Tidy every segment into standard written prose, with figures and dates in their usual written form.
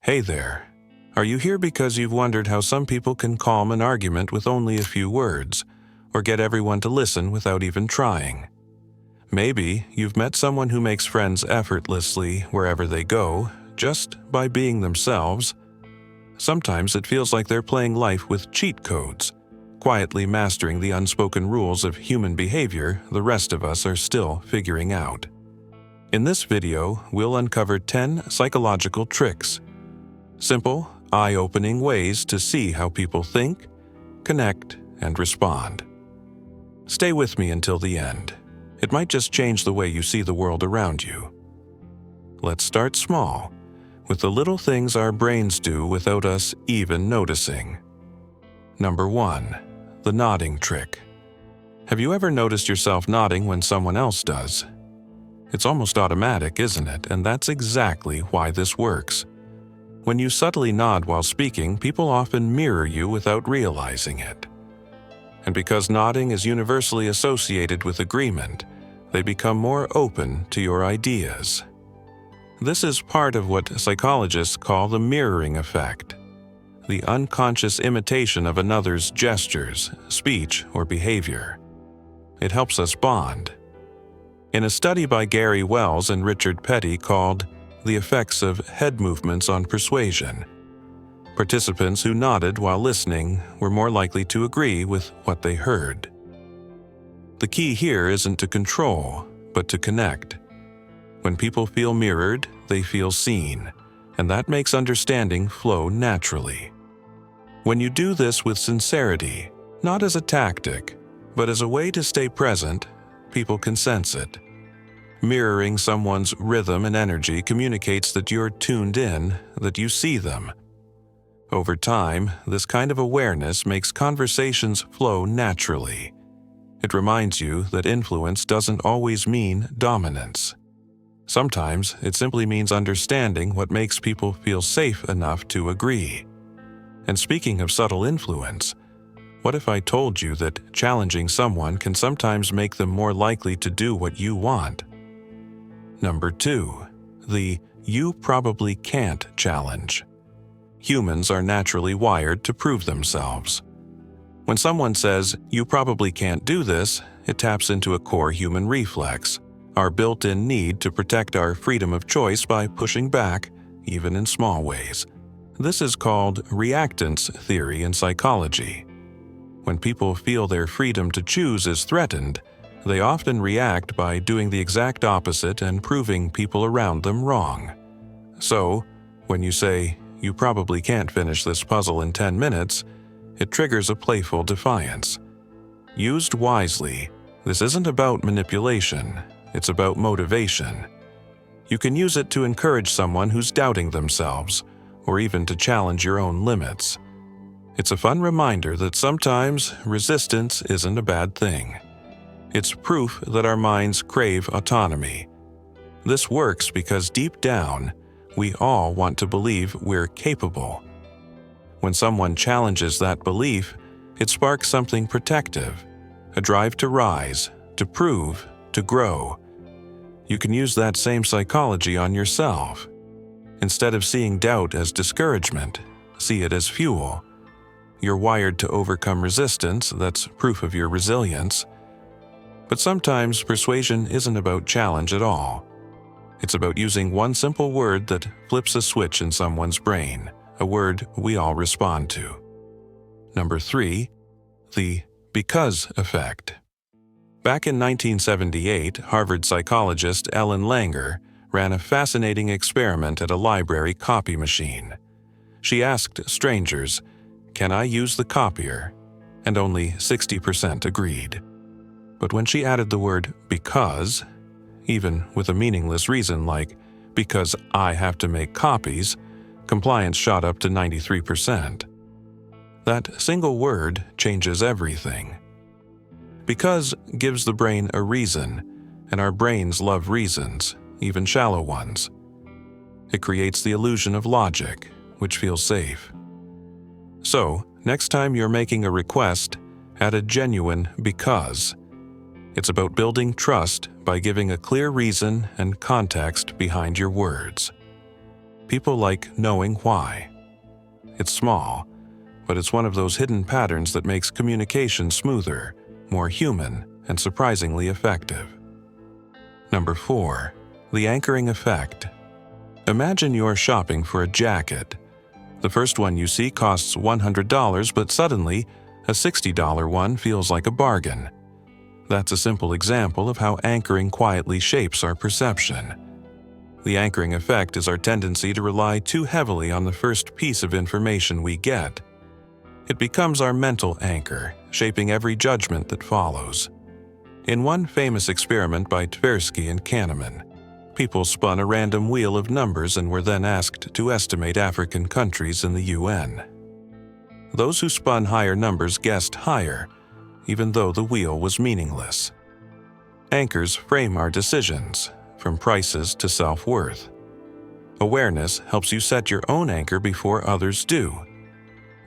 Hey there. Are you here because you've wondered how some people can calm an argument with only a few words, or get everyone to listen without even trying? Maybe you've met someone who makes friends effortlessly wherever they go, just by being themselves. Sometimes it feels like they're playing life with cheat codes, quietly mastering the unspoken rules of human behavior the rest of us are still figuring out. In this video, we'll uncover 10 psychological tricks. Simple, eye-opening ways to see how people think, connect, and respond. Stay with me until the end. It might just change the way you see the world around you. Let's start small, with the little things our brains do without us even noticing. Number 1. The nodding trick. Have you ever noticed yourself nodding when someone else does? It's almost automatic, isn't it? And that's exactly why this works. When you subtly nod while speaking, people often mirror you without realizing it. And because nodding is universally associated with agreement, they become more open to your ideas. This is part of what psychologists call the mirroring effect, the unconscious imitation of another's gestures, speech, or behavior. It helps us bond. In a study by Gary Wells and Richard Petty called The Effects of Head Movements on Persuasion, participants who nodded while listening were more likely to agree with what they heard. The key here isn't to control, but to connect. When people feel mirrored, they feel seen, and that makes understanding flow naturally. When you do this with sincerity, not as a tactic, but as a way to stay present, people can sense it. Mirroring someone's rhythm and energy communicates that you're tuned in, that you see them. Over time, this kind of awareness makes conversations flow naturally. It reminds you that influence doesn't always mean dominance. Sometimes it simply means understanding what makes people feel safe enough to agree. And speaking of subtle influence, what if I told you that challenging someone can sometimes make them more likely to do what you want? Number 2. The "you probably can't" challenge. Humans are naturally wired to prove themselves. When someone says, "you probably can't do this," it taps into a core human reflex, our built-in need to protect our freedom of choice by pushing back, even in small ways. This is called reactance theory in psychology. When people feel their freedom to choose is threatened, they often react by doing the exact opposite and proving people around them wrong. So, when you say, "you probably can't finish this puzzle in 10 minutes, it triggers a playful defiance. Used wisely, this isn't about manipulation, it's about motivation. You can use it to encourage someone who's doubting themselves, or even to challenge your own limits. It's a fun reminder that sometimes resistance isn't a bad thing. It's proof that our minds crave autonomy. This works because deep down, we all want to believe we're capable. When someone challenges that belief, it sparks something protective, a drive to rise, to prove, to grow. You can use that same psychology on yourself. Instead of seeing doubt as discouragement, see it as fuel. You're wired to overcome resistance, that's proof of your resilience. But sometimes persuasion isn't about challenge at all. It's about using one simple word that flips a switch in someone's brain, a word we all respond to. Number 3. The because effect. Back in 1978, Harvard psychologist Ellen Langer ran a fascinating experiment at a library copy machine. She asked strangers, "Can I use the copier?" And only 60% agreed. But when she added the word because, even with a meaningless reason like, "because I have to make copies," compliance shot up to 93%. That single word changes everything. Because gives the brain a reason, and our brains love reasons, even shallow ones. It creates the illusion of logic, which feels safe. So, next time you're making a request, add a genuine because. It's about building trust by giving a clear reason and context behind your words. People like knowing why. It's small, but it's one of those hidden patterns that makes communication smoother, more human, and surprisingly effective. Number 4. The anchoring effect. Imagine you're shopping for a jacket. The first one you see costs $100, but suddenly, a $60 one feels like a bargain. That's a simple example of how anchoring quietly shapes our perception. The anchoring effect is our tendency to rely too heavily on the first piece of information we get. It becomes our mental anchor, shaping every judgment that follows. In one famous experiment by Tversky and Kahneman, people spun a random wheel of numbers and were then asked to estimate African countries in the UN. Those who spun higher numbers guessed higher, even though the wheel was meaningless. Anchors frame our decisions, from prices to self-worth. Awareness helps you set your own anchor before others do.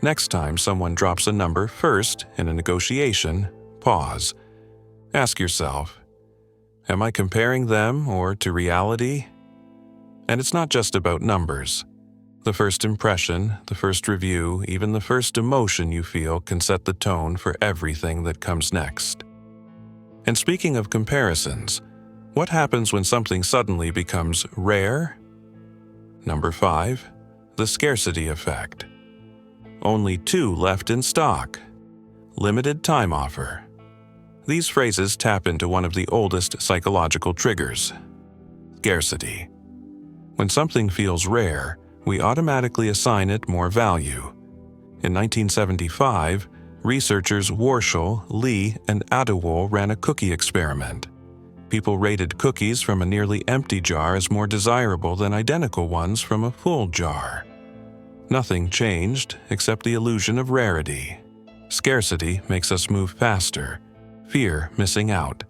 Next time someone drops a number first in a negotiation, pause. Ask yourself, am I comparing them or to reality? And it's not just about numbers. The first impression, the first review, even the first emotion you feel can set the tone for everything that comes next. And speaking of comparisons, what happens when something suddenly becomes rare? Number 5. The scarcity effect. Only 2 left in stock. Limited time offer. These phrases tap into one of the oldest psychological triggers: scarcity. When something feels rare, we automatically assign it more value. In 1975, researchers Warshall, Lee, and Adewole ran a cookie experiment. People rated cookies from a nearly empty jar as more desirable than identical ones from a full jar. Nothing changed except the illusion of rarity. Scarcity makes us move faster, fear missing out,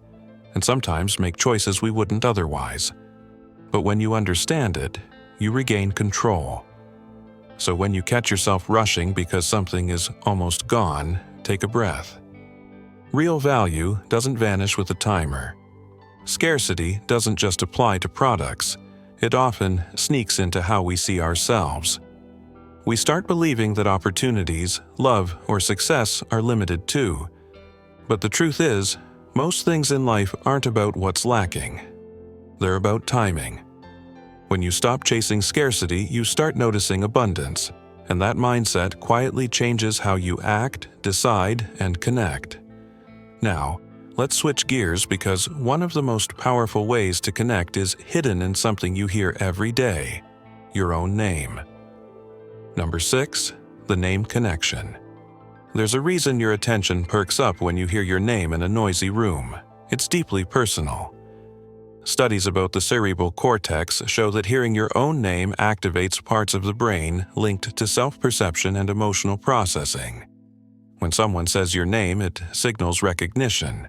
and sometimes make choices we wouldn't otherwise. But when you understand it, you regain control. So when you catch yourself rushing because something is almost gone, take a breath. Real value doesn't vanish with a timer. Scarcity doesn't just apply to products. It often sneaks into how we see ourselves. We start believing that opportunities, love, or success are limited too. But the truth is, most things in life aren't about what's lacking. They're about timing. When you stop chasing scarcity, you start noticing abundance, and that mindset quietly changes how you act, decide, and connect. Now, let's switch gears because one of the most powerful ways to connect is hidden in something you hear every day: your own name. Number 6. The name connection. There's a reason your attention perks up when you hear your name in a noisy room. It's deeply personal. Studies about the cerebral cortex show that hearing your own name activates parts of the brain linked to self-perception and emotional processing. When someone says your name, it signals recognition.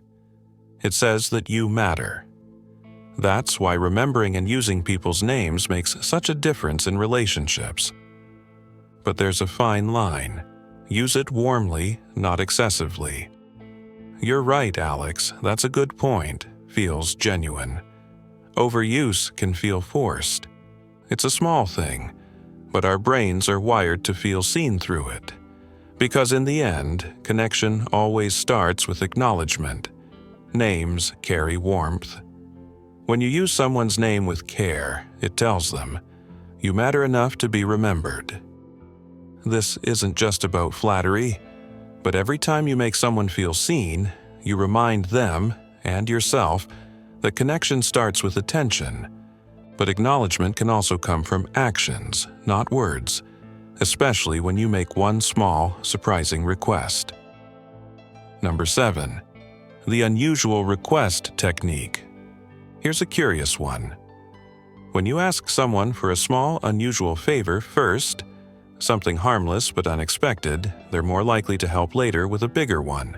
It says that you matter. That's why remembering and using people's names makes such a difference in relationships. But there's a fine line. Use it warmly, not excessively. You're right, Alex, that's a good point. Feels genuine. Overuse can feel forced. It's a small thing, but our brains are wired to feel seen through it. Because in the end, connection always starts with acknowledgement. Names carry warmth. When you use someone's name with care, it tells them, you matter enough to be remembered. This isn't just about flattery, but every time you make someone feel seen, you remind them, and yourself, that connection starts with attention. But acknowledgement can also come from actions, not words, especially when you make one small, surprising request. Number 7. The unusual request technique. Here's a curious one. When you ask someone for a small, unusual favor first, something harmless but unexpected, they're more likely to help later with a bigger one.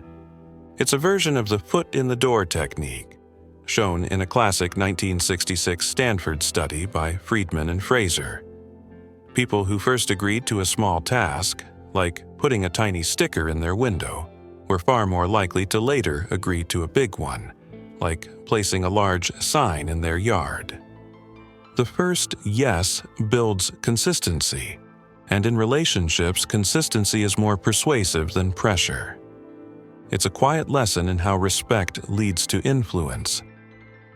It's a version of the foot-in-the-door technique, shown in a classic 1966 Stanford study by Friedman and Fraser. People who first agreed to a small task, like putting a tiny sticker in their window, were far more likely to later agree to a big one, like placing a large sign in their yard. The first yes builds consistency, and in relationships, consistency is more persuasive than pressure. It's a quiet lesson in how respect leads to influence.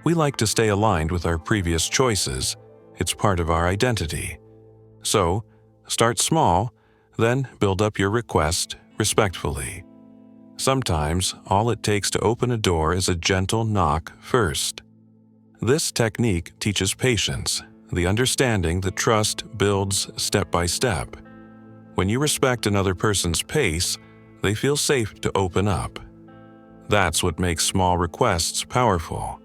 We like to stay aligned with our previous choices. It's part of our identity. So, start small, then build up your request respectfully. Sometimes, all it takes to open a door is a gentle knock first. This technique teaches patience, the understanding that trust builds step by step. When you respect another person's pace, they feel safe to open up. That's what makes small requests powerful.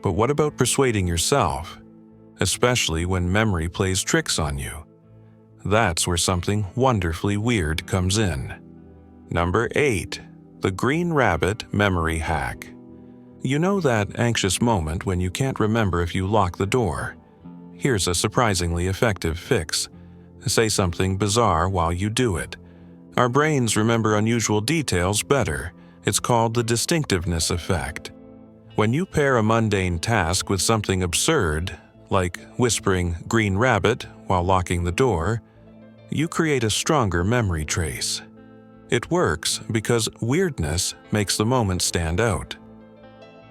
But what about persuading yourself, especially when memory plays tricks on you? That's where something wonderfully weird comes in. Number 8. The Green Rabbit Memory Hack. You know that anxious moment when you can't remember if you lock the door? Here's a surprisingly effective fix. Say something bizarre while you do it. Our brains remember unusual details better. It's called the distinctiveness effect. When you pair a mundane task with something absurd, like whispering "green rabbit" while locking the door, you create a stronger memory trace. It works because weirdness makes the moment stand out.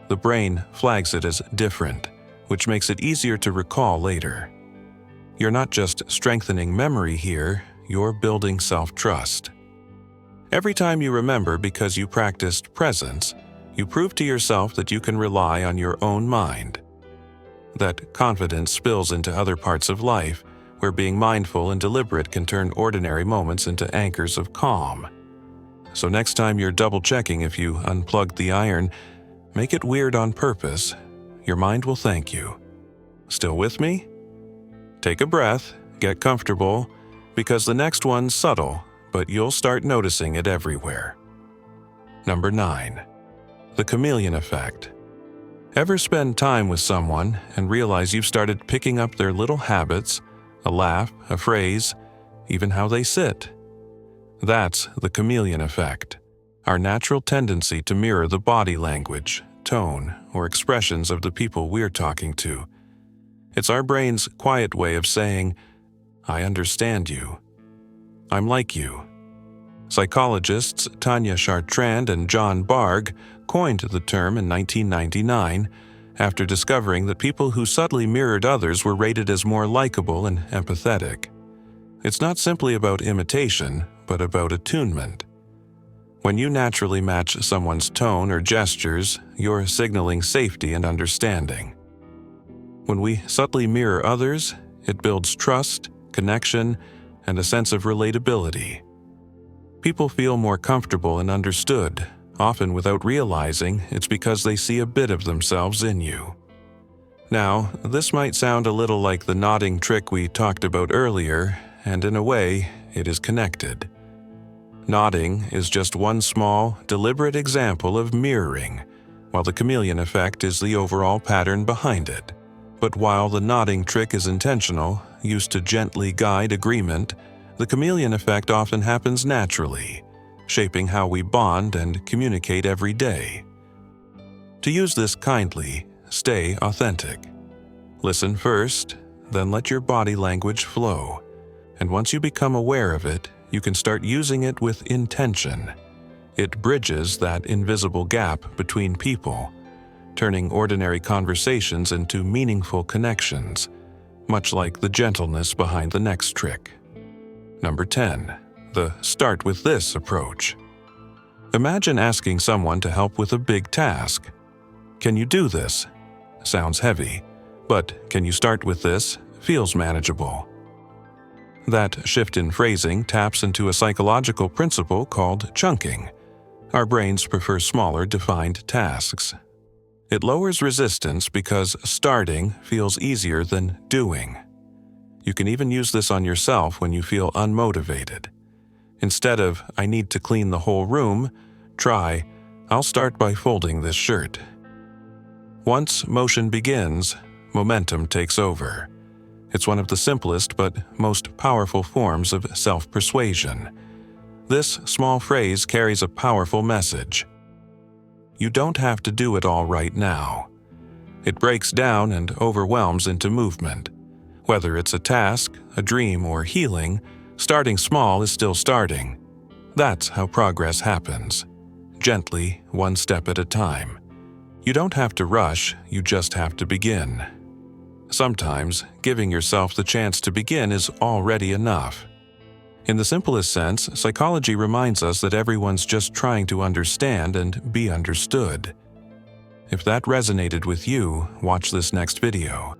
The brain flags it as different, which makes it easier to recall later. You're not just strengthening memory here, you're building self-trust. Every time you remember because you practiced presence, you prove to yourself that you can rely on your own mind. That confidence spills into other parts of life, where being mindful and deliberate can turn ordinary moments into anchors of calm. So next time you're double-checking if you unplugged the iron, make it weird on purpose. Your mind will thank you. Still with me? Take a breath, get comfortable, because the next one's subtle, but you'll start noticing it everywhere. Number 9. The chameleon effect. Ever spend time with someone and realize you've started picking up their little habits, a laugh, a phrase, even how they sit? That's the chameleon effect, our natural tendency to mirror the body language, tone, or expressions of the people we're talking to. It's our brain's quiet way of saying, "I understand you. I'm like you." Psychologists Tanya Chartrand and John Bargh coined the term in 1999 after discovering that people who subtly mirrored others were rated as more likable and empathetic. It's not simply about imitation, but about attunement. When you naturally match someone's tone or gestures, you're signaling safety and understanding. When we subtly mirror others, it builds trust, connection, and a sense of relatability. People feel more comfortable and understood, often without realizing it's because they see a bit of themselves in you. Now, this might sound a little like the nodding trick we talked about earlier, and in a way, it is connected. Nodding is just one small, deliberate example of mirroring, while the chameleon effect is the overall pattern behind it. But while the nodding trick is intentional, used to gently guide agreement, the chameleon effect often happens naturally, shaping how we bond and communicate every day. To use this kindly, stay authentic. Listen first, then let your body language flow. And once you become aware of it, you can start using it with intention. It bridges that invisible gap between people, turning ordinary conversations into meaningful connections, much like the gentleness behind the next trick. Number 10. The start with this approach. Imagine asking someone to help with a big task. Can you do this? Sounds heavy, but can you start with this? Feels manageable. That shift in phrasing taps into a psychological principle called chunking. Our brains prefer smaller, defined tasks. It lowers resistance because starting feels easier than doing. You can even use this on yourself when you feel unmotivated. Instead of, "I need to clean the whole room," try, "I'll start by folding this shirt." Once motion begins, momentum takes over. It's one of the simplest but most powerful forms of self-persuasion. This small phrase carries a powerful message. You don't have to do it all right now. It breaks down and overwhelms into movement. Whether it's a task, a dream, or healing, starting small is still starting. That's how progress happens. Gently, one step at a time. You don't have to rush, you just have to begin. Sometimes, giving yourself the chance to begin is already enough. In the simplest sense, psychology reminds us that everyone's just trying to understand and be understood. If that resonated with you, watch this next video.